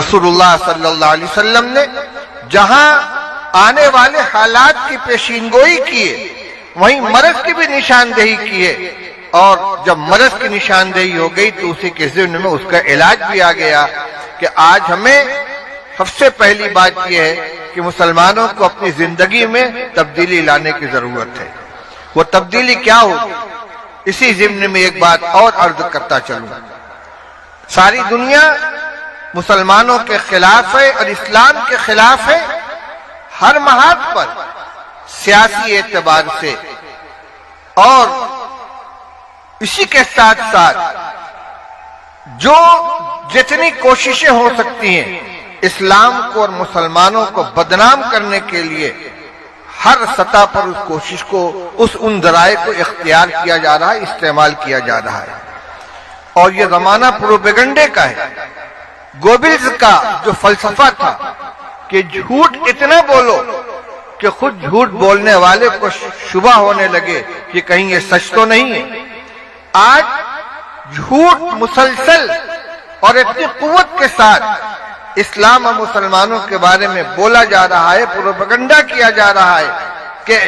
رسول اللہ صلی اللہ علیہ وسلم نے جہاں آنے والے حالات کی پیشین گوئی کیے وہیں مرض کی بھی نشاندہی کیے، اور جب مرض کی نشاندہی ہو گئی تو اسی کے ضمن میں اس کا علاج بھی آ گیا کہ آج ہمیں سب سے پہلی بات یہ ہے کہ مسلمانوں کو اپنی زندگی میں تبدیلی لانے کی ضرورت ہے۔ وہ تبدیلی کیا ہوگی؟ اسی ضمن میں ایک بات اور عرض کرتا چلوں، ساری دنیا مسلمانوں کے خلاف ہے اور اسلام کے خلاف ہے ہر محاذ پر، سیاسی اعتبار سے، اور اسی کے ساتھ ساتھ جو جتنی کوششیں ہو سکتی ہیں اسلام کو اور مسلمانوں کو بدنام کرنے کے لیے ہر سطح پر اس کوشش کو، ان ذرائع کو اختیار کیا جا رہا ہے، استعمال کیا جا رہا ہے۔ اور یہ زمانہ پروپیگنڈے کا ہے۔ گوبلز کا جو فلسفہ تھا کہ جھوٹ اتنا بولو کہ خود جھوٹ بولنے والے کو شبہ ہونے لگے کہ کہیں یہ سچ تو نہیں ہے، آج جھوٹ مسلسل اور اتنی قوت کے ساتھ اسلام اور مسلمانوں کے بارے میں بولا جا رہا ہے، پروپیگنڈا کیا جا رہا ہے کہ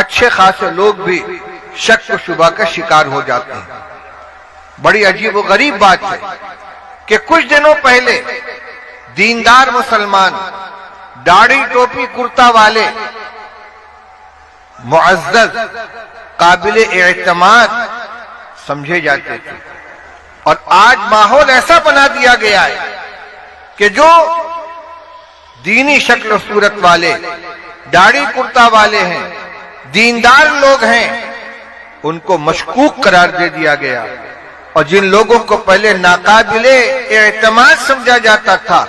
اچھے خاصے لوگ بھی شک و شبہ کا شکار ہو جاتے ہیں۔ بڑی عجیب و غریب بات ہے کہ کچھ دنوں پہلے دیندار مسلمان، داڑھی ٹوپی کرتا والے، معزز، قابل اعتماد سمجھے جاتے تھے، اور آج ماحول ایسا بنا دیا گیا ہے کہ جو دینی شکل و صورت والے، داڑھی کرتا والے ہیں، دیندار لوگ ہیں، ان کو مشکوک قرار دے دیا گیا، اور جن لوگوں کو پہلے ناقابل اعتماد سمجھا جاتا تھا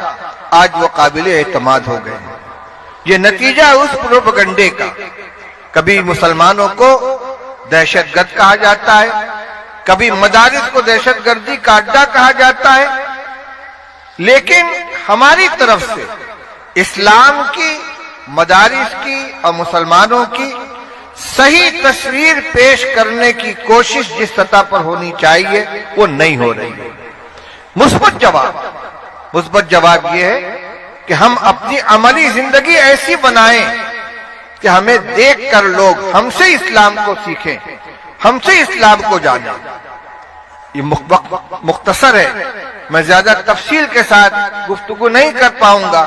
آج وہ قابل اعتماد ہو گئے۔ یہ نتیجہ اس پروپیگنڈے کا۔ کبھی مسلمانوں کو دہشت گرد کہا جاتا ہے، کبھی مدارس کو دہشت گردی کا اڈا کہا جاتا ہے، لیکن ہماری طرف سے اسلام کی، مدارس کی اور مسلمانوں کی صحیح تصویر پیش کرنے کی کوشش جس سطح پر ہونی چاہیے وہ نہیں ہو رہی ہے۔ مثبت جواب یہ ہے کہ ہم اپنی عملی زندگی ایسی بنائیں کہ ہمیں دیکھ کر لوگ ہم سے اسلام کو سیکھیں، ہم سے اسلام کو جانیں۔ یہ مختصر ہے، میں زیادہ تفصیل کے ساتھ گفتگو نہیں کر پاؤں گا،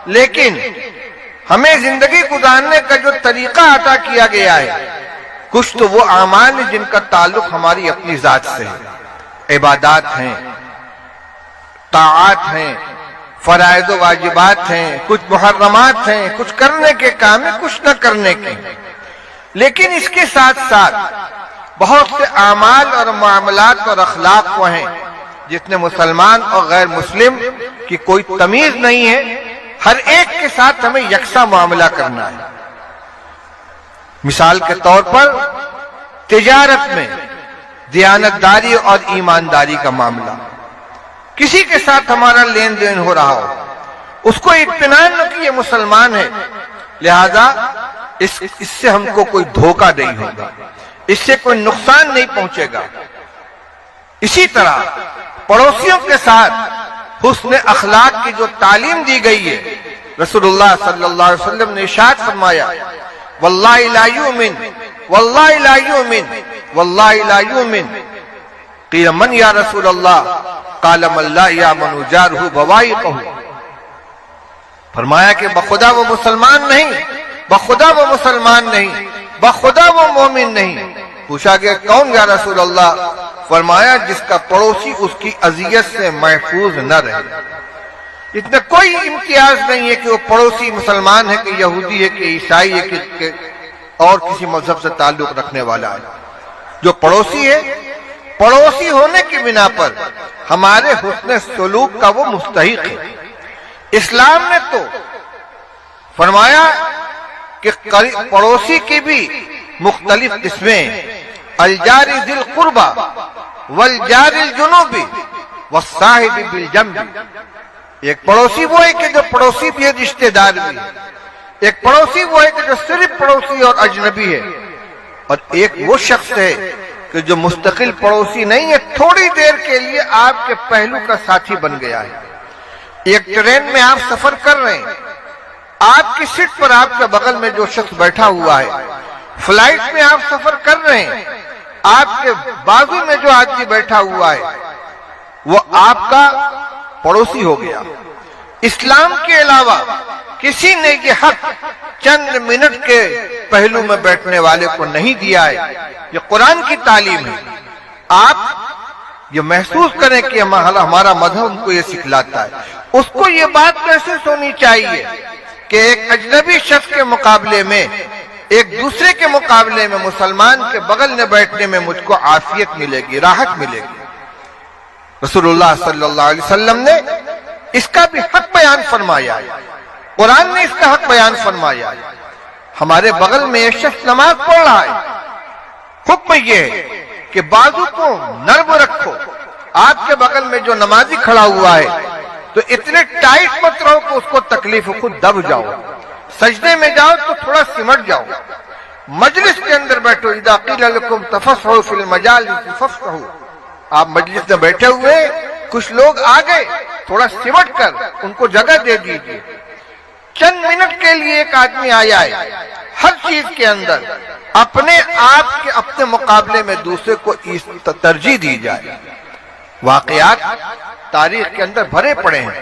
لیکن ہمیں زندگی گزارنے کا جو طریقہ عطا کیا گیا ہے، کچھ تو وہ اعمال ہیں جن کا تعلق ہماری اپنی ذات سے ہے، عبادات ہیں، طاعات ہیں، فرائض و واجبات ہیں، کچھ محرمات ہیں، کچھ کرنے کے کام ہیں، کچھ نہ کرنے کے۔ لیکن اس کے ساتھ ساتھ بہت سے اعمال اور معاملات اور اخلاق وہ ہیں جس میں مسلمان اور غیر مسلم کی کوئی تمیز نہیں ہے، ہر ایک کے ساتھ ہمیں یکساں معاملہ کرنا ہے۔ مثال کے طور پر تجارت میں دیانتداری اور ایمانداری کا معاملہ، کسی کے ساتھ ہمارا لین دین ہو رہا ہو، اس کو اطمینان نہ کہ یہ مسلمان ہے، لہذا اس سے ہم کو کوئی دھوکہ نہیں ہوگا، اس سے کوئی نقصان نہیں پہنچے گا۔ اسی طرح پڑوسیوں کے ساتھ حسن اخلاق کی جو تعلیم دی گئی ہے، رسول اللہ صلی اللہ علیہ وسلم نے ارشاد فرمایا، واللہ لا یؤمن، واللہ لا یؤمن، واللہ لا یؤمن۔ قیل من یا رسول اللہ؟ قال من لا یامن جارہ بوائقہ۔ فرمایا کہ بخدا وہ مسلمان نہیں، بخدا وہ مسلمان نہیں، بخدا وہ مومن نہیں۔ پوچھا کہ کون یا رسول اللہ؟ فرمایا جس کا پڑوسی اس کی اذیت سے محفوظ نہ رہے۔ اتنا کوئی امتیاز نہیں ہے کہ وہ پڑوسی مسلمان ہے کہ یہودی ہے کہ عیسائی ہے کہ اور کسی مذہب سے تعلق رکھنے والا ہے۔ جو پڑوسی ہے، پڑوسی ہونے کی بنا پر ہمارے حسن سلوک کا وہ مستحق ہے۔ اسلام نے تو فرمایا کہ پڑوسی کی بھی مختلف قسمیں، الجار ذی القربى والجار الجنوبی والصاحب بالجنب۔ ایک پڑوسی وہ ہے کہ جو پڑوسی بھی ہے، رشتہ دار بھی ہے۔ ایک پڑوسی وہ ہے کہ جو صرف پڑوسی اور اجنبی ہے، اور ایک وہ شخص ہے کہ جو مستقل پڑوسی نہیں ہے، تھوڑی دیر کے لیے آپ کے پہلو کا ساتھی بن گیا ہے۔ ایک ٹرین میں آپ سفر کر رہے ہیں، آپ کی سیٹ پر آپ کے بغل میں جو شخص بیٹھا ہوا ہے، فلائٹ میں آپ سفر کر رہے ہیں، آپ کے بازو میں جو آدمی بیٹھا ہوا ہے وہ آپ کا پڑوسی ہو گیا۔ اسلام کے علاوہ کسی نے یہ حق چند منٹ کے پہلو میں بیٹھنے والے کو نہیں دیا ہے۔ یہ قرآن کی تعلیم ہے۔ آپ یہ محسوس کریں کہ ہمارا مذہب ان کو یہ سکھلاتا ہے۔ اس کو یہ بات محسوس ہونی چاہیے کہ ایک اجنبی شخص کے مقابلے میں، ایک دوسرے کے مقابلے میں مسلمان کے بغل میں بیٹھنے میں مجھ کو عافیت ملے گی، راحت ملے گی۔ رسول اللہ صلی اللہ علیہ وسلم نے اس کا بھی حق بیان فرمایا ہے، قرآن نے اس کا حق بیان فرمایا ہے۔ ہمارے بغل میں ایک شخص نماز پڑھ رہا ہے، حکم یہ ہے کہ بازو کو نرم رکھو۔ آپ کے بغل میں جو نمازی کھڑا ہوا ہے تو اتنے ٹائٹ مت رہو کہ اس کو تکلیف ہو، خود دب جاؤ۔ سجدے میں جاؤ تو تھوڑا سمٹ جاؤ۔ مجلس کے اندر بیٹھو، اذا قیل لکم تفصحوا فی المجالس فافصحوا۔ آپ مجلس میں بیٹھے ہوئے، کچھ لوگ آ گئے، تھوڑا سمٹ کر ان کو جگہ دے دیجیے۔ چند منٹ کے لیے ایک آدمی آیا ہے، ہر چیز کے اندر اپنے آپ کے اپنے مقابلے میں دوسرے کو ترجیح دی جائے۔ واقعات تاریخ کے اندر بھرے پڑے ہیں۔